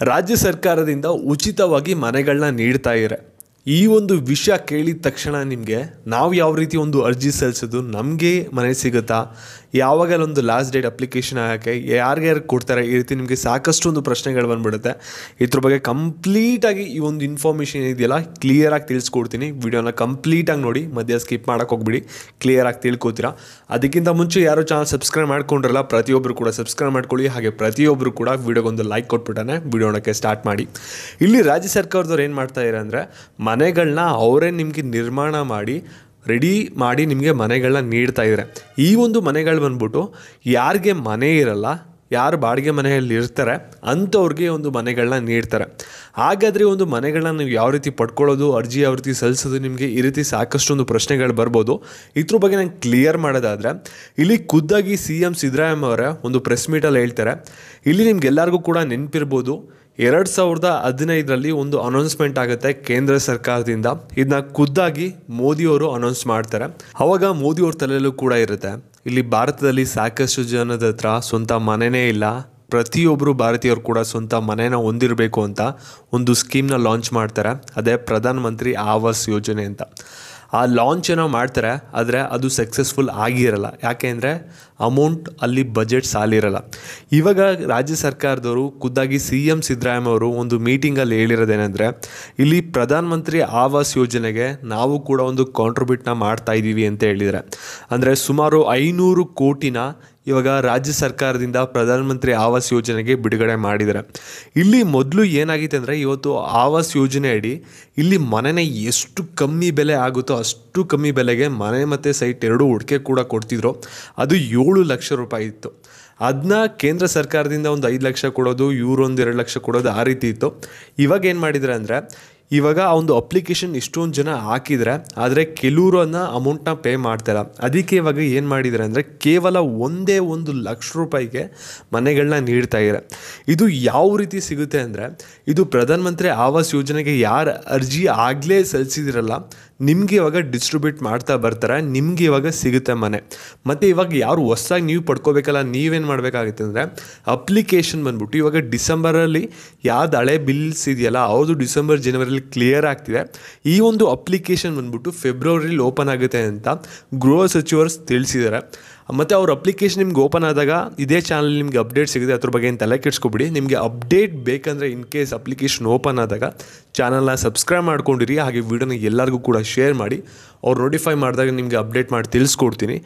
ರಾಜ್ಯ ಸರ್ಕಾರದಿಂದ ಉಚಿತವಾಗಿ ಮನೆಗಳನ್ನ ನೀಡ್ತಾ ಇದ್ದಾರೆ. ಈ ಒಂದು ವಿಷಯ ಕೇಳಿದ ತಕ್ಷಣ ನಿಮಗೆ ನಾವು ಯಾವ ರೀತಿ ಒಂದು ಅರ್ಜಿ ಸಲ್ಲಿಸೋದು, ನಮಗೆ ಮನೆ ಸಿಗುತ್ತಾ, ಯಾವಾಗಲೂ ಒಂದು ಲಾಸ್ಟ್ ಡೇಟ್ ಅಪ್ಲಿಕೇಶನ್ ಹಾಕೋಕ್ಕೆ ಯಾರ್ಯಾರು ಕೊಡ್ತಾರೆ, ಈ ರೀತಿ ನಿಮಗೆ ಸಾಕಷ್ಟು ಒಂದು ಪ್ರಶ್ನೆಗಳು ಬಂದ್ಬಿಡುತ್ತೆ. ಇದ್ರ ಬಗ್ಗೆ ಕಂಪ್ಲೀಟಾಗಿ ಈ ಒಂದು ಇನ್ಫಾರ್ಮೇಷನ್ ಇದೆಯಲ್ಲ ಕ್ಲಿಯರಾಗಿ ತಿಳಿಸ್ಕೊಡ್ತೀನಿ. ವಿಡಿಯೋನ ಕಂಪ್ಲೀಟಾಗಿ ನೋಡಿ, ಮಧ್ಯ ಸ್ಕಿಪ್ ಮಾಡೋಕ್ಕೆ ಹೋಗ್ಬಿಡಿ, ಕ್ಲಿಯರಾಗಿ ತಿಳ್ಕೊತೀರಾ. ಅದಕ್ಕಿಂತ ಮುಂಚೆ ಯಾರು ಚಾನಲ್ ಸಬ್ಸ್ಕ್ರೈಬ್ ಮಾಡ್ಕೊಂಡ್ರಲ್ಲ ಪ್ರತಿಯೊಬ್ಬರು ಕೂಡ ಸಬ್ಸ್ಕ್ರೈಬ್ ಮಾಡ್ಕೊಳ್ಳಿ. ಹಾಗೆ ಪ್ರತಿಯೊಬ್ಬರು ಕೂಡ ವಿಡಿಯೋಗೊಂದು ಲೈಕ್ ಕೊಟ್ಬಿಟ್ಟಾನೆ ವಿಡಿಯೋನಕ್ಕೆ ಸ್ಟಾರ್ಟ್ ಮಾಡಿ. ಇಲ್ಲಿ ರಾಜ್ಯ ಸರ್ಕಾರದವ್ರು ಏನು ಮಾಡ್ತಾ ಇದ್ದಾರೆ ಅಂದರೆ ಮನೆಗಳನ್ನ ಅವರೇ ನಿಮಗೆ ನಿರ್ಮಾಣ ಮಾಡಿ ರೆಡಿ ಮಾಡಿ ನಿಮಗೆ ಮನೆಗಳನ್ನ ನೀಡ್ತಾ ಇದ್ದಾರೆ. ಈ ಒಂದು ಮನೆಗಳು ಬಂದ್ಬಿಟ್ಟು ಯಾರಿಗೆ ಮನೆ ಇರಲ್ಲ, ಯಾರು ಬಾಡಿಗೆ ಮನೆಯಲ್ಲಿ ಇರ್ತಾರೆ ಅಂಥವ್ರಿಗೆ ಒಂದು ಮನೆಗಳನ್ನ ನೀಡ್ತಾರೆ. ಹಾಗಾದರೆ ಒಂದು ಮನೆಗಳನ್ನ ನೀವು ಯಾವ ರೀತಿ ಪಡ್ಕೊಳ್ಳೋದು, ಅರ್ಜಿ ಯಾವ ರೀತಿ ಸಲ್ಲಿಸೋದು, ನಿಮಗೆ ಈ ರೀತಿ ಸಾಕಷ್ಟೊಂದು ಪ್ರಶ್ನೆಗಳು ಬರ್ಬೋದು. ಇದ್ರ ಬಗ್ಗೆ ನಾನು ಕ್ಲಿಯರ್ ಮಾಡೋದಾದರೆ ಇಲ್ಲಿ ಖುದ್ದಾಗಿ CM ಸಿದ್ದರಾಮಯ್ಯ ಅವರ ಒಂದು ಪ್ರೆಸ್ ಮೀಟಲ್ಲಿ ಹೇಳ್ತಾರೆ. ಇಲ್ಲಿ ನಿಮ್ಗೆಲ್ಲರಿಗೂ ಕೂಡ ನೆನಪಿರ್ಬೋದು, 2015ರಲ್ಲಿ ಒಂದು ಅನೌನ್ಸ್ಮೆಂಟ್ ಆಗುತ್ತೆ ಕೇಂದ್ರ ಸರ್ಕಾರದಿಂದ. ಇದನ್ನ ಖುದ್ದಾಗಿ ಮೋದಿಯವರು ಅನೌನ್ಸ್ ಮಾಡ್ತಾರೆ. ಆವಾಗ ಮೋದಿಯವ್ರ ತಲೆಯಲ್ಲೂ ಕೂಡ ಇರುತ್ತೆ, ಇಲ್ಲಿ ಭಾರತದಲ್ಲಿ ಸಾಕಷ್ಟು ಜನದ ಹತ್ರ ಸ್ವಂತ ಮನೆಯೇ ಇಲ್ಲ, ಪ್ರತಿಯೊಬ್ಬರು ಭಾರತೀಯರು ಕೂಡ ಸ್ವಂತ ಮನೆನ ಹೊಂದಿರಬೇಕು ಅಂತ ಒಂದು ಸ್ಕೀಮ್ನ ಲಾಂಚ್ ಮಾಡ್ತಾರೆ. ಅದೇ ಪ್ರಧಾನ ಮಂತ್ರಿ ಆವಾಸ್ ಯೋಜನೆ ಅಂತ. ಆ ಲಾಂಚ್ ಏನೋ ಮಾಡ್ತಾರೆ, ಆದರೆ ಅದು ಸಕ್ಸಸ್ಫುಲ್ ಆಗಿರಲ್ಲ. ಯಾಕೆ ಅಂದರೆ ಅಮೌಂಟ್ ಅಲ್ಲಿ ಬಜೆಟ್ ಸಾಲಿರಲ್ಲ. ಇವಾಗ ರಾಜ್ಯ ಸರ್ಕಾರದವರು ಖುದ್ದಾಗಿ CM ಸಿದ್ದರಾಮಯ್ಯ ಅವರು ಒಂದು ಮೀಟಿಂಗಲ್ಲಿ ಹೇಳಿರೋದೇನೆಂದರೆ, ಇಲ್ಲಿ ಪ್ರಧಾನ ಮಂತ್ರಿ ಆವಾಸ್ ಯೋಜನೆಗೆ ನಾವು ಕೂಡ ಒಂದು ಕಾಂಟ್ರಿಬ್ಯೂಟ್ನ ಮಾಡ್ತಾ ಇದ್ದೀವಿ ಅಂತ ಹೇಳಿದರೆ, ಅಂದರೆ ಸುಮಾರು 500 ಕೋಟಿನ ಇವಾಗ ರಾಜ್ಯ ಸರ್ಕಾರದಿಂದ ಪ್ರಧಾನಮಂತ್ರಿ ಆವಾಸ್ ಯೋಜನೆಗೆ ಬಿಡುಗಡೆ ಮಾಡಿದ್ದಾರೆ. ಇಲ್ಲಿ ಮೊದಲು ಏನಾಗಿತ್ತು ಅಂದರೆ, ಇವತ್ತು ಆವಾಸ್ ಯೋಜನೆ ಅಡಿ ಇಲ್ಲಿ ಮನೆನ ಎಷ್ಟು ಕಮ್ಮಿ ಬೆಲೆ ಆಗುತ್ತೋ ಅಷ್ಟು ಕಮ್ಮಿ ಬೆಲೆಗೆ ಮನೆ ಮತ್ತು ಸೈಟ್ ಎರಡೂ ಒಟ್ಟಿಗೆ ಕೂಡ ಕೊಡ್ತಿದ್ರು. ಅದು 7 ಲಕ್ಷ ರೂಪಾಯಿ ಇತ್ತು. ಅದನ್ನ ಕೇಂದ್ರ ಸರ್ಕಾರದಿಂದ ಒಂದು 5 ಲಕ್ಷ ಕೊಡೋದು, ಇವ್ರೊಂದು 2 ಲಕ್ಷ ಕೊಡೋದು, ಆ ರೀತಿ ಇತ್ತು. ಇವಾಗ ಏನು ಮಾಡಿದ್ದಾರೆ ಅಂದರೆ, ಇವಾಗ ಆ ಒಂದು ಅಪ್ಲಿಕೇಶನ್ ಇಷ್ಟೊಂದು ಜನ ಹಾಕಿದರೆ, ಆದರೆ ಕೆಲವರು ಅದನ್ನ ಅಮೌಂಟ್ನ ಪೇ ಮಾಡ್ತಾಯಿಲ್ಲ. ಅದಕ್ಕೆ ಇವಾಗ ಏನು ಮಾಡಿದ್ದಾರೆ ಅಂದರೆ, ಕೇವಲ 1 ಲಕ್ಷ ರೂಪಾಯಿಗೆ ಮನೆಗಳನ್ನ ನೀಡ್ತಾ ಇದ್ದಾರೆ. ಇದು ಯಾವ ರೀತಿ ಸಿಗುತ್ತೆ ಅಂದರೆ, ಇದು ಪ್ರಧಾನಮಂತ್ರಿ ಆವಾಸ್ ಯೋಜನೆಗೆ ಯಾರು ಅರ್ಜಿ ಆಗಲೇ ಸಲ್ಲಿಸಿದಿರಲ್ಲ, ನಿಮಗೆ ಇವಾಗ ಡಿಸ್ಟ್ರಿಬ್ಯೂಟ್ ಮಾಡ್ತಾ ಬರ್ತಾರೆ, ನಿಮಗೆ ಇವಾಗ ಸಿಗುತ್ತೆ ಮನೆ. ಮತ್ತು ಇವಾಗ ಯಾರು ಹೊಸದಾಗಿ ನೀವು ಪಡ್ಕೋಬೇಕಲ್ಲ, ನೀವೇನು ಮಾಡಬೇಕಾಗುತ್ತೆ ಅಂದರೆ, ಅಪ್ಲಿಕೇಶನ್ ಬಂದ್ಬಿಟ್ಟು ಇವಾಗ ಡಿಸೆಂಬರಲ್ಲಿ ಯಾವ್ದು ಹಳೆ ಬಿಲ್ಸ್ ಇದೆಯಲ್ಲ ಅವ್ರದ್ದು ಡಿಸೆಂಬರ್ ಜನವರಿಲಿ ಕ್ಲಿಯರ್ ಆಗ್ತಿದೆ. ಈ ಒಂದು ಅಪ್ಲಿಕೇಶನ್ ಬಂದ್ಬಿಟ್ಟು ಫೆಬ್ರವರಿಲಿ ಓಪನ್ ಆಗುತ್ತೆ ಅಂತ ಗೃಹ ಸಚಿವರು ತಿಳಿಸಿದ್ದಾರೆ. ಮತ್ತು ಅವ್ರ ಅಪ್ಲಿಕೇಶನ್ ನಿಮ್ಗೆ ಓಪನ್ ಆದಾಗ ಇದೇ ಚಾನಲ್ ನಿಮಗೆ ಅಪ್ಡೇಟ್ ಸಿಗುತ್ತೆ. ಅದ್ರ ಬಗ್ಗೆ ಏನು ತಲೆ ಕೆಡಿಸ್ಕೊಬಿಡಿ. ನಿಮಗೆ ಅಪ್ಡೇಟ್ ಬೇಕಂದರೆ ಇನ್ ಕೇಸ್ ಅಪ್ಲಿಕೇಶನ್ ಓಪನ್ ಆದಾಗ ಚಾನಲ್ನ ಸಬ್ಸ್ಕ್ರೈಬ್ ಮಾಡ್ಕೊಂಡಿರಿ. ಹಾಗೆ ವಿಡಿಯೋನ ಎಲ್ಲರಿಗೂ ಕೂಡ ಶೇರ್ ಮಾಡಿ. ಅವ್ರು ನೋಟಿಫೈ ಮಾಡಿದಾಗ ನಿಮಗೆ ಅಪ್ಡೇಟ್ ಮಾಡಿ ತಿಳಿಸ್ಕೊಡ್ತೀನಿ.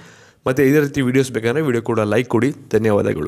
ಮತ್ತು ಇದೇ ರೀತಿ ವೀಡಿಯೋಸ್ ಬೇಕಂದರೆ ವಿಡಿಯೋ ಕೂಡ ಲೈಕ್ ಕೊಡಿ. ಧನ್ಯವಾದಗಳು.